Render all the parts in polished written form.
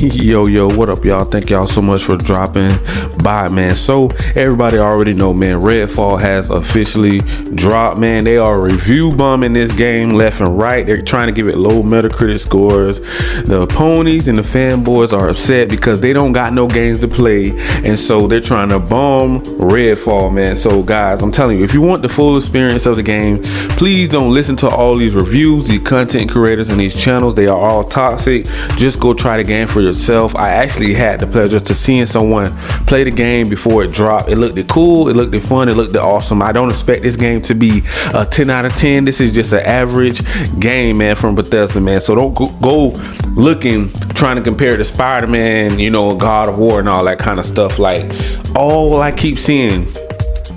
Yo, what up, y'all? Thank y'all so much for dropping by, man. So everybody already know, man, Redfall has officially dropped, man. They are review bombing this game left and right. They're trying to give it low Metacritic scores. The ponies and the fanboys are upset because they don't got no games to play, and so they're trying to bomb Redfall, man. So guys, I'm telling you, if you want the full experience of the game, please don't listen to all these reviews, these content creators and these channels. They are all toxic. Just go try the game for yourself. I actually had the pleasure to seeing someone play the game before it dropped. It looked cool, it looked fun, it looked awesome. I don't expect this game to be a 10 out of 10. This is just an average game, man, from Bethesda, man. So don't go looking trying to compare it to Spider-Man, you know, God of War and all that kind of stuff. Like, all I keep seeing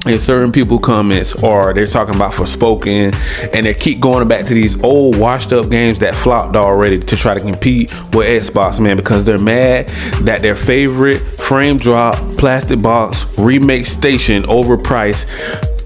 in certain people comments, or they're talking about Forspoken, and they keep going back to these old washed up games that flopped already to try to compete with Xbox, man, because they're mad that their favorite frame drop plastic box remake station overpriced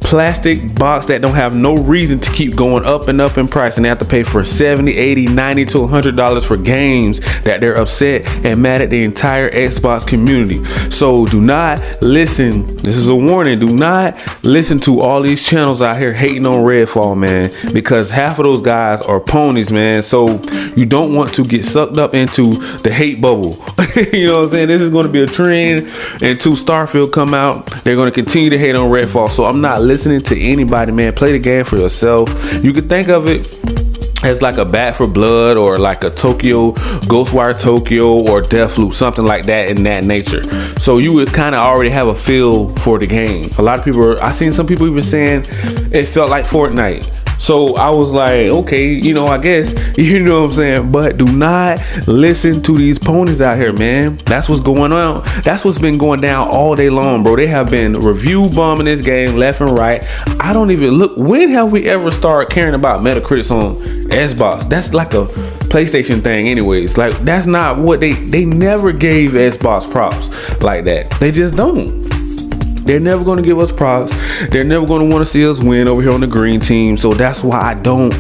plastic box that don't have no reason to keep going up and up in price, and they have to pay for $70, $80, $90 to $100 for games that they're upset and mad at the entire Xbox community. So do not listen. This is a warning. Do not listen to all these channels out here hating on Redfall, man, because half of those guys are ponies, man. So you don't want to get sucked up into the hate bubble. You know what I'm saying? This is going to be a trend until Starfield come out. They're going to continue to hate on Redfall. So I'm not listening to anybody, man. Play the game for yourself. You can think of it as like a Back for Blood, or like a Ghostwire Tokyo, or Deathloop, something like that in that nature. So you would kind of already have a feel for the game. A lot of people I seen some people even saying it felt like Fortnite. So I was like, okay, you know, I guess, you know what I'm saying? But do not listen to these ponies out here, man. That's what's going on. That's what's been going down all day long, bro. They have been review bombing this game left and right. I don't even look. When have we ever started caring about Metacritics on Xbox? That's like a PlayStation thing anyways. Like, that's not what they never gave Xbox props like that. They just don't. They're never going to give us props. They're never going to want to see us win over here on the green team. So that's why I don't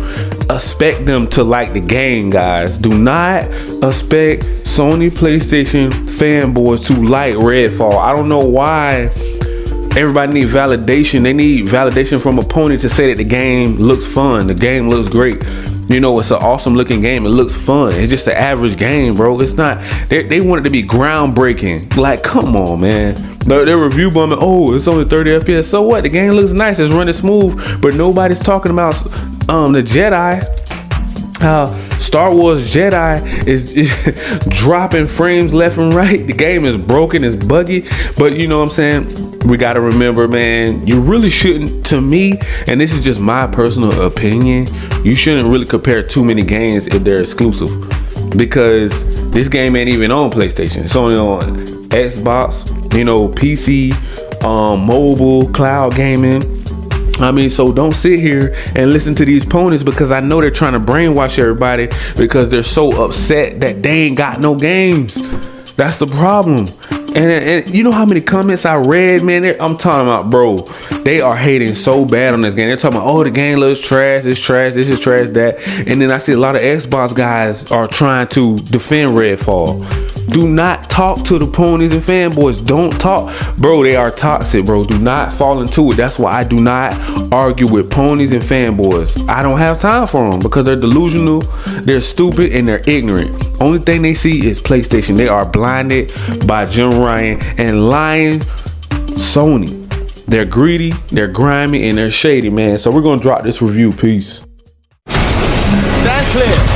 expect them to like the game, guys. Do not expect Sony PlayStation fanboys to like Redfall. I don't know why everybody needs validation. They need validation from a pony to say that the game looks fun. The game looks great. You know, it's an awesome looking game. It looks fun. It's just an average game, bro. It's not. They want it to be groundbreaking. Like, come on, man. They're review bombing. Oh, it's only 30 FPS. So what? The game looks nice. It's running smooth. But nobody's talking about the Jedi. How Star Wars Jedi is dropping frames left and right. The game is broken. It's buggy. But you know what I'm saying? We got to remember, man, you really shouldn't, to me, and this is just my personal opinion, you shouldn't really compare too many games if they're exclusive, because this game ain't even on PlayStation. It's only on Xbox, you know, PC, mobile, cloud gaming. I mean, so don't sit here and listen to these ponies, because I know they're trying to brainwash everybody because they're so upset that they ain't got no games. That's the problem. And you know how many comments I read, man? I'm talking about, bro, they are hating so bad on this game. They're talking about, oh, the game looks trash, it's trash, this is trash, that. And then I see a lot of Xbox guys are trying to defend Redfall. Do not talk to the ponies and fanboys. Don't talk. Bro, they are toxic, bro. Do not fall into it. That's why I do not argue with ponies and fanboys. I don't have time for them because they're delusional, they're stupid, and they're ignorant. Only thing they see is PlayStation. They are blinded by Jim Ryan and lying Sony. They're greedy, they're grimy, and they're shady, man. So we're going to drop this review. Peace. Stand clear.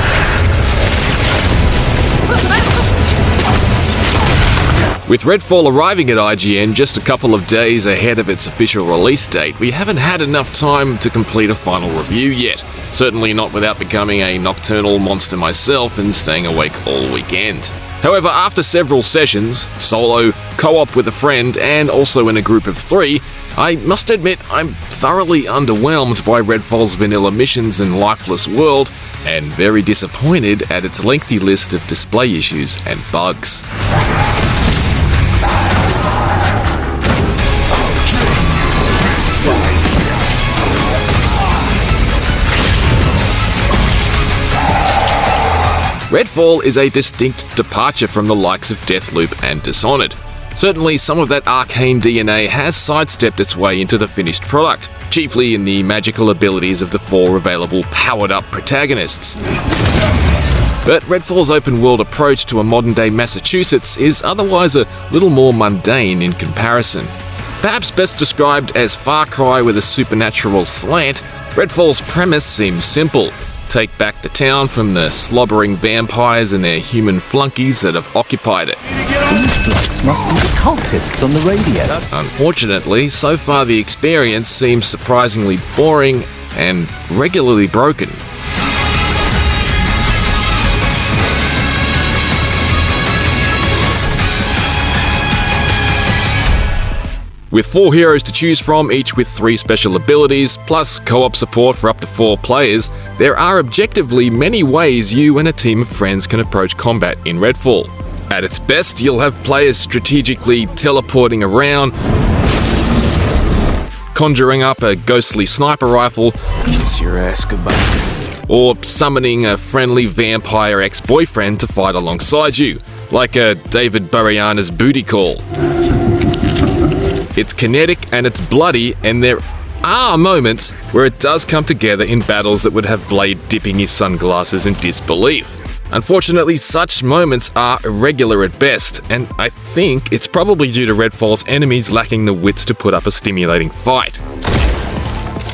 With Redfall arriving at IGN just a couple of days ahead of its official release date, we haven't had enough time to complete a final review yet. Certainly not without becoming a nocturnal monster myself and staying awake all weekend. However, after several sessions, solo, co-op with a friend, and also in a group of 3, I must admit I'm thoroughly underwhelmed by Redfall's vanilla missions and lifeless world, and very disappointed at its lengthy list of display issues and bugs. Redfall is a distinct departure from the likes of Deathloop and Dishonored. Certainly, some of that arcane DNA has sidestepped its way into the finished product, chiefly in the magical abilities of the 4 available powered-up protagonists. But Redfall's open-world approach to a modern-day Massachusetts is otherwise a little more mundane in comparison. Perhaps best described as Far Cry with a supernatural slant, Redfall's premise seems simple. Take back the town from the slobbering vampires and their human flunkies that have occupied it. These blokes must be the cultists on the radio. Unfortunately, so far the experience seems surprisingly boring and regularly broken. With 4 heroes to choose from, each with 3 special abilities, plus co-op support for up to 4 players, there are objectively many ways you and a team of friends can approach combat in Redfall. At its best, you'll have players strategically teleporting around, conjuring up a ghostly sniper rifle, Kiss your ass goodbye. or summoning a friendly vampire ex-boyfriend to fight alongside you, like a David Boreanaz's booty call. It's kinetic and it's bloody, and there are moments where it does come together in battles that would have Blade dipping his sunglasses in disbelief. Unfortunately, such moments are irregular at best, and I think it's probably due to Redfall's enemies lacking the wits to put up a stimulating fight.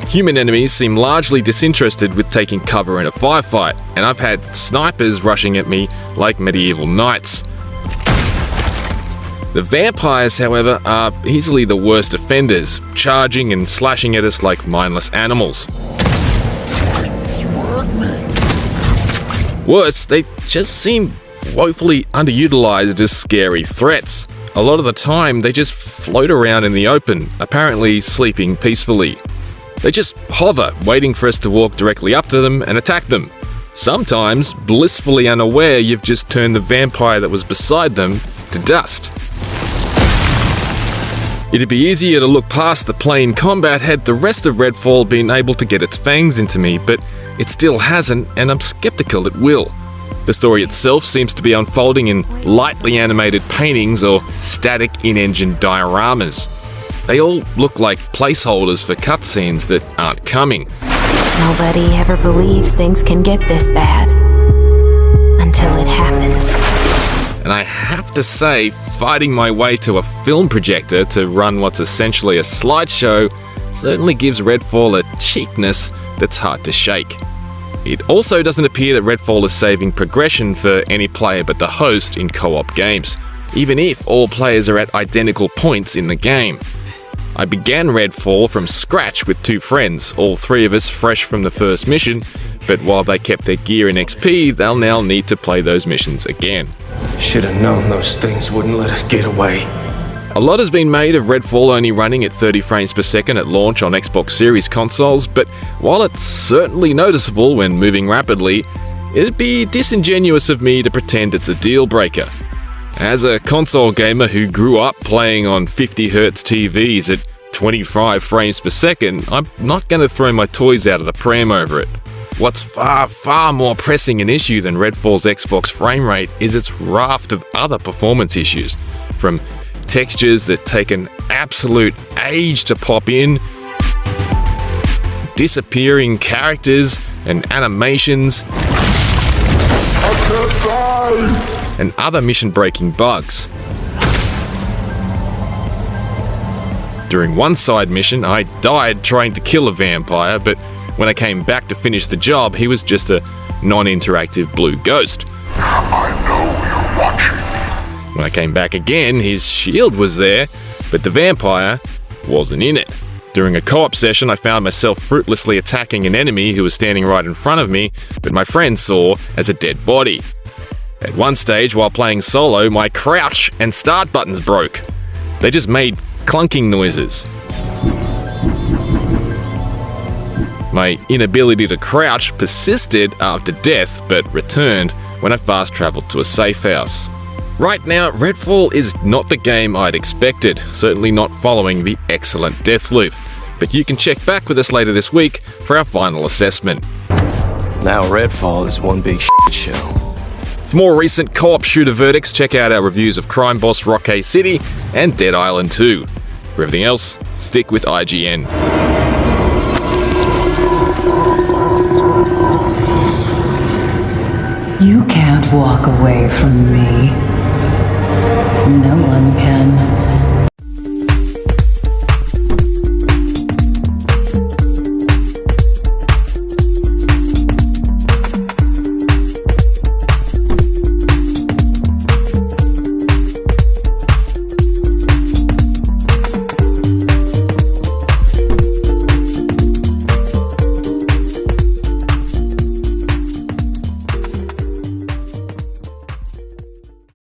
Human enemies seem largely disinterested with taking cover in a firefight, and I've had snipers rushing at me like medieval knights. The vampires, however, are easily the worst offenders, charging and slashing at us like mindless animals. Worse, they just seem woefully underutilized as scary threats. A lot of the time, they just float around in the open, apparently sleeping peacefully. They just hover, waiting for us to walk directly up to them and attack them. Sometimes, blissfully unaware you've just turned the vampire that was beside them to dust. It'd be easier to look past the plain combat had the rest of Redfall been able to get its fangs into me, but it still hasn't, and I'm skeptical it will. The story itself seems to be unfolding in lightly animated paintings or static in-engine dioramas. They all look like placeholders for cutscenes that aren't coming. Nobody ever believes things can get this bad until it happens. And I have to say, fighting my way to a film projector to run what's essentially a slideshow certainly gives Redfall a cheapness that's hard to shake. It also doesn't appear that Redfall is saving progression for any player but the host in co-op games, even if all players are at identical points in the game. I began Redfall from scratch with 2 friends, all 3 of us fresh from the first mission, but while they kept their gear in XP, they'll now need to play those missions again. Should have known those things wouldn't let us get away. A lot has been made of Redfall only running at 30 frames per second at launch on Xbox Series consoles, but while it's certainly noticeable when moving rapidly, it'd be disingenuous of me to pretend it's a deal breaker. As a console gamer who grew up playing on 50Hz TVs at 25 frames per second, I'm not going to throw my toys out of the pram over it. What's far more pressing an issue than Redfall's Xbox frame rate is its raft of other performance issues, from textures that take an absolute age to pop in, disappearing characters and animations, and other mission-breaking bugs. During one side mission, I died trying to kill a vampire, but when I came back to finish the job, he was just a non-interactive blue ghost. I know you're watching. When I came back again, his shield was there, but the vampire wasn't in it. During a co-op session, I found myself fruitlessly attacking an enemy who was standing right in front of me, but my friend saw as a dead body. At one stage, while playing solo, my crouch and start buttons broke. They just made clunking noises. My inability to crouch persisted after death, but returned when I fast traveled to a safe house. Right now, Redfall is not the game I'd expected, certainly not following the excellent Deathloop. But you can check back with us later this week for our final assessment. Now Redfall is one big shit show. For more recent co-op shooter verdicts, check out our reviews of Crime Boss Rockay City and Dead Island 2. For everything else, stick with IGN. You can't walk away from me. No one can.